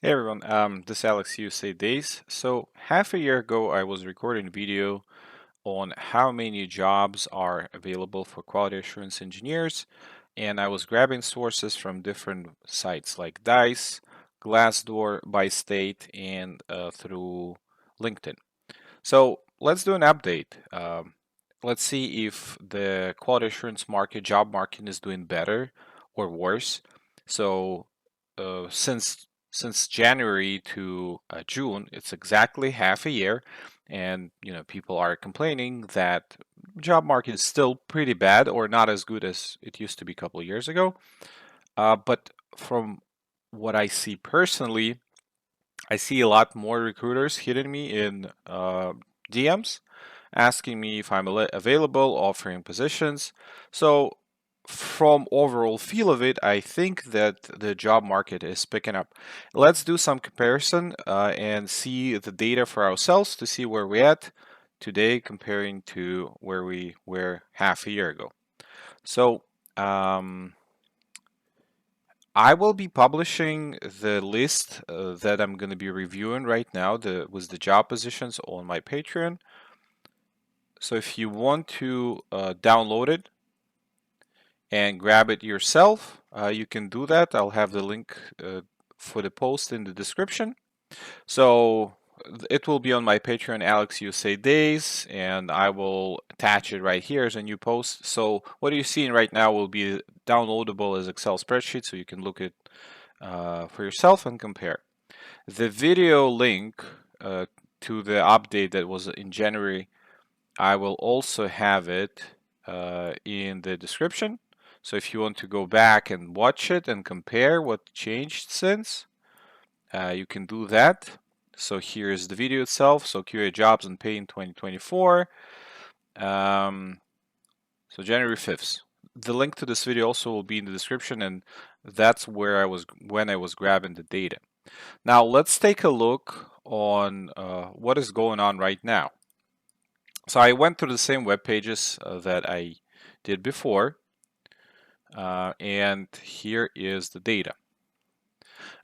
Hey everyone, this is alexusadays. So half a year ago, I was recording a video on how many jobs are available for quality assurance engineers, and I was grabbing sources from different sites like Dice, Glassdoor, by state, and through LinkedIn. So let's do an update. Let's see if the quality assurance market, job market, is doing better or worse. So since January to June, it's exactly half a year, and people are complaining that job market is still pretty bad or not as good as it used to be a couple of years ago. But from what I see personally, I see a lot more recruiters hitting me in DMs, asking me if I'm available, offering positions. So from overall feel of it, I think that the job market is picking up. Let's do some comparison and see the data for ourselves to see where we're at today comparing to where we were half a year ago. So I will be publishing the list that I'm going to be reviewing right now with the job positions on my Patreon. So if you want to download it and grab it yourself, you can do that. I'll have the link for the post in the description. So it will be on my Patreon, alexusadays, and I will attach it right here as a new post. So what you're seeing right now will be downloadable as Excel spreadsheet, so you can look at for yourself and compare. The video link to the update that was in January, I will also have it in the description. So if you want to go back and watch it and compare what changed since, you can do that. So here's the video itself. So QA jobs and pay in 2024. So January 5th. The link to this video also will be in the description, and that's where I was when I was grabbing the data. Now let's take a look on what is going on right now. So I went through the same web pages that I did before, and here is the data.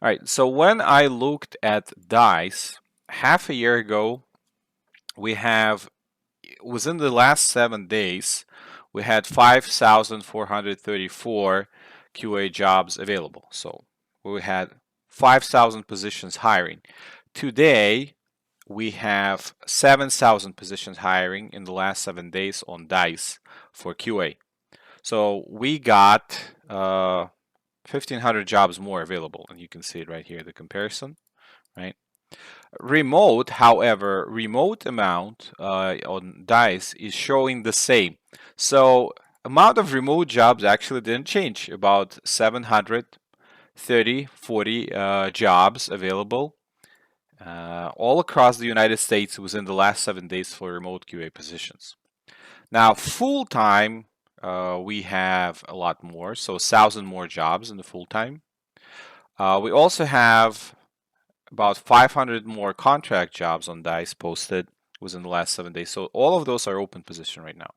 All right, so when I looked at DICE half a year ago, we have, within the last 7 days, we had 5,434 QA jobs available. So we had 5,000 positions hiring. Today, we have 7,000 positions hiring in the last 7 days on DICE for QA. So we got 1,500 jobs more available, and you can see it right here, the comparison, right? Remote, however, remote amount on DICE is showing the same. So amount of remote jobs actually didn't change, about 40 jobs available all across the United States within the last 7 days for remote QA positions. Now, full-time, we have a lot more, so 1,000 more jobs in the full-time. We also have about 500 more contract jobs on DICE posted within the last 7 days. So all of those are open position right now.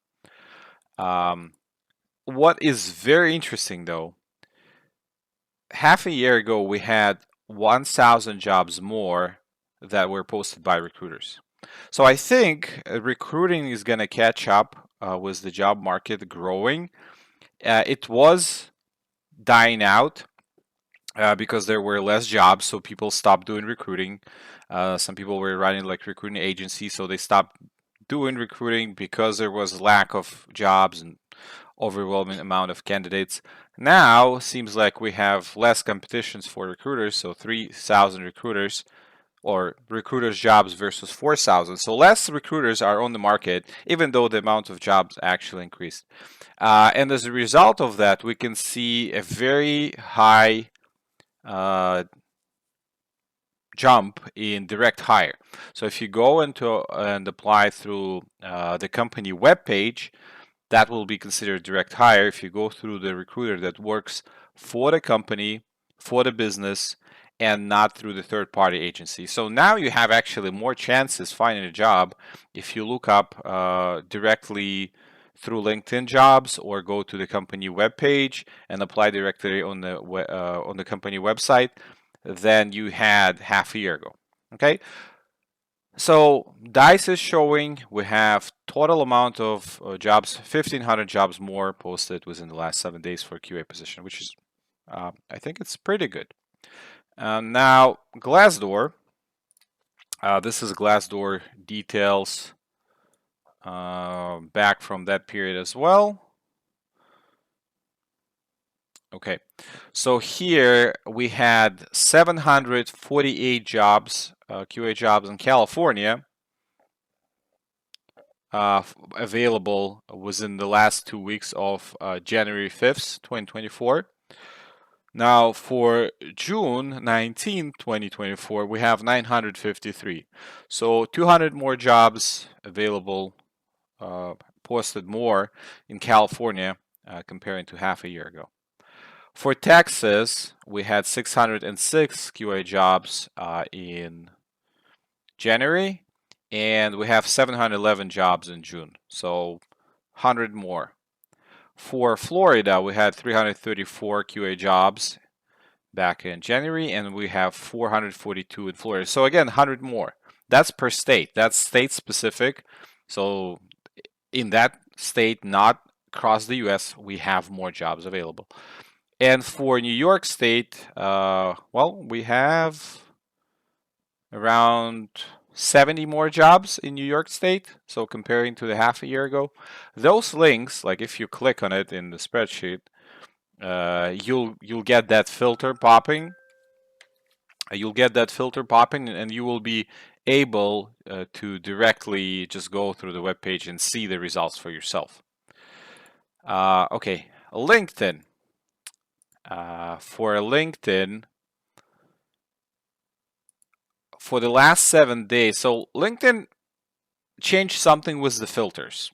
What is very interesting though, half a year ago we had 1,000 jobs more that were posted by recruiters. So I think recruiting is going to catch up with the job market growing. It was dying out because there were less jobs, so people stopped doing recruiting. Some people were running like recruiting agencies, so they stopped doing recruiting because there was lack of jobs and overwhelming amount of candidates. Now seems like we have less competitions for recruiters, so 3,000 recruiters or recruiters jobs versus 4,000. So less recruiters are on the market, even though the amount of jobs actually increased. And as a result of that, we can see a very high jump in direct hire. So if you go into and apply through the company webpage, that will be considered direct hire. If you go through the recruiter that works for the company, for the business, and not through the third-party agency. So now you have actually more chances finding a job if you look up directly through LinkedIn Jobs or go to the company webpage and apply directly on the company website. than you had half a year ago. Okay, so DICE is showing we have total amount of jobs, 1,500 jobs more posted within the last 7 days for QA position, which is, I think it's pretty good. Now, Glassdoor, this is Glassdoor details back from that period as well. Okay, so here we had 748 jobs, QA jobs in California, available within the last 2 weeks of January 5th, 2024. Now for June 19, 2024, we have 953. So 200 more jobs available, posted more in California comparing to half a year ago. For Texas, we had 606 QA jobs in January, and we have 711 jobs in June, so 100 more. For Florida, we had 334 QA jobs back in January, and we have 442 in Florida. So again, 100 more. That's per state. That's state specific. So in that state, not across the US, we have more jobs available. And for New York State, well, we have around 70 more jobs in New York State. So comparing to the half a year ago, those links, like if you click on it in the spreadsheet, you'll get that filter popping. You'll get that filter popping, and you will be able to directly just go through the web page and see the results for yourself. Okay, LinkedIn. For LinkedIn, for the last 7 days, so LinkedIn changed something with the filters.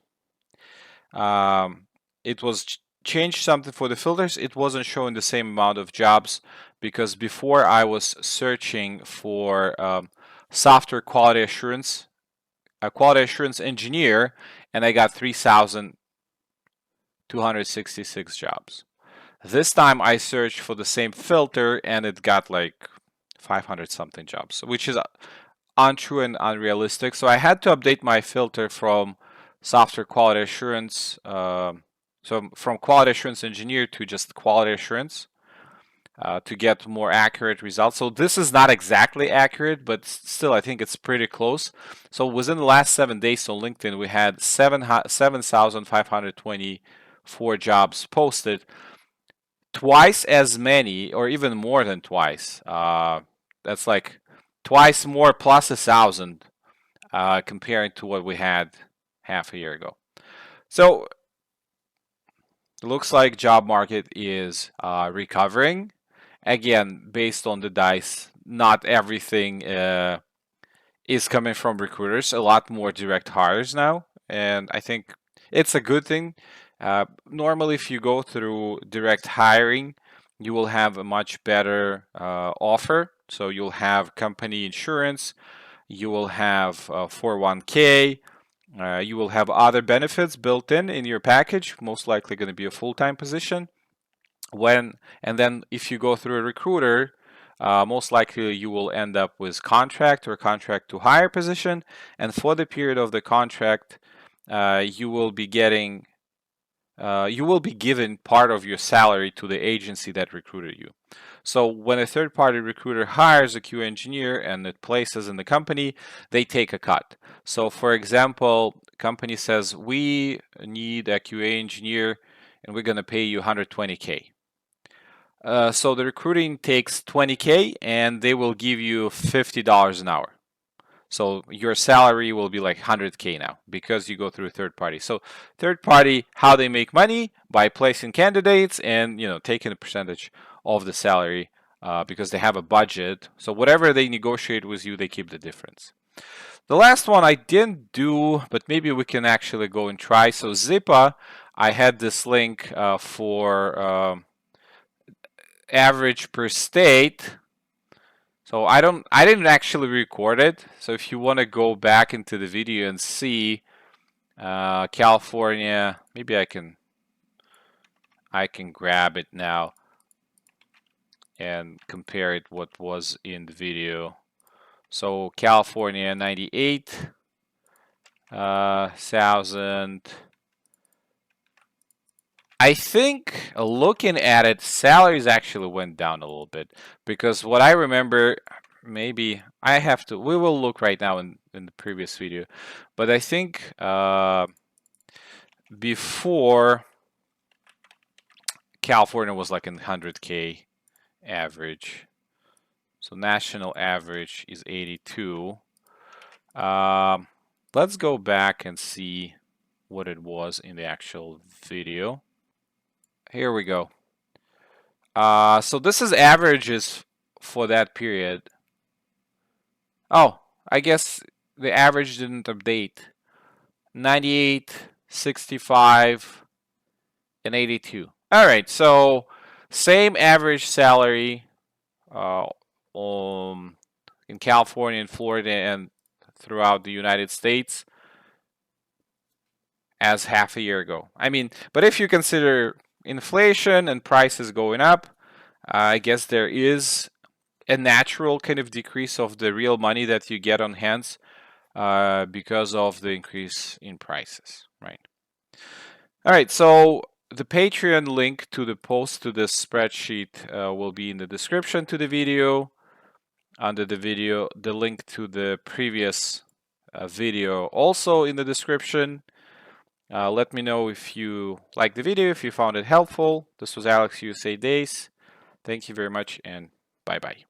It was changed something for the filters. It wasn't showing the same amount of jobs because before I was searching for software quality assurance, a quality assurance engineer, and I got 3,266 jobs. This time I searched for the same filter and it got like 500 something jobs, which is untrue and unrealistic. So I had to update my filter from software quality assurance, so from quality assurance engineer to just quality assurance to get more accurate results. So this is not exactly accurate, but still I think it's pretty close. So within the last 7 days on LinkedIn, we had 7,524 jobs posted, twice as many, or even more than twice. That's like twice more plus 1,000 comparing to what we had half a year ago. So it looks like job market is recovering. Again, based on the DICE, not everything is coming from recruiters. A lot more direct hires now, and I think it's a good thing. Normally, if you go through direct hiring, you will have a much better offer. So you'll have company insurance, you will have 401k, you will have other benefits built in your package, most likely going to be a full-time position. And then if you go through a recruiter, most likely you will end up with contract or contract to hire position. And for the period of the contract, you will be given part of your salary to the agency that recruited you. So when a third-party recruiter hires a QA engineer and it places in the company, they take a cut. So for example, company says, we need a QA engineer and we're going to pay you 120K. So the recruiting takes 20K and they will give you $50 an hour. So your salary will be like 100K now because you go through a third party. So third party, how they make money? By placing candidates and taking a percentage of the salary because they have a budget. So whatever they negotiate with you, they keep the difference. The last one I didn't do, but maybe we can actually go and try. So Zipa, I had this link for average per state. So I didn't actually record it. So if you want to go back into the video and see California, maybe I can grab it now and compare it what was in the video. So California 98,000. I think looking at it, salaries actually went down a little bit because what I remember, maybe I have to, we will look right now in the previous video, but I think before California was like in 100K average. So national average is 82. Let's go back and see what it was in the actual video. Here we go. So this is averages for that period. Oh, I guess the average didn't update. 98, 65, and 82. All right, so same average salary uh, in California and Florida and throughout the United States as half a year ago. I mean, but if you consider inflation and prices going up, I guess there is a natural kind of decrease of the real money that you get on hands because of the increase in prices, right? All right, so the Patreon link to the post to this spreadsheet will be in the description to the video. Under the video, the link to the previous video also in the description. Let me know if you liked the video, if you found it helpful. This was Alex USA Days. Thank you very much and bye-bye.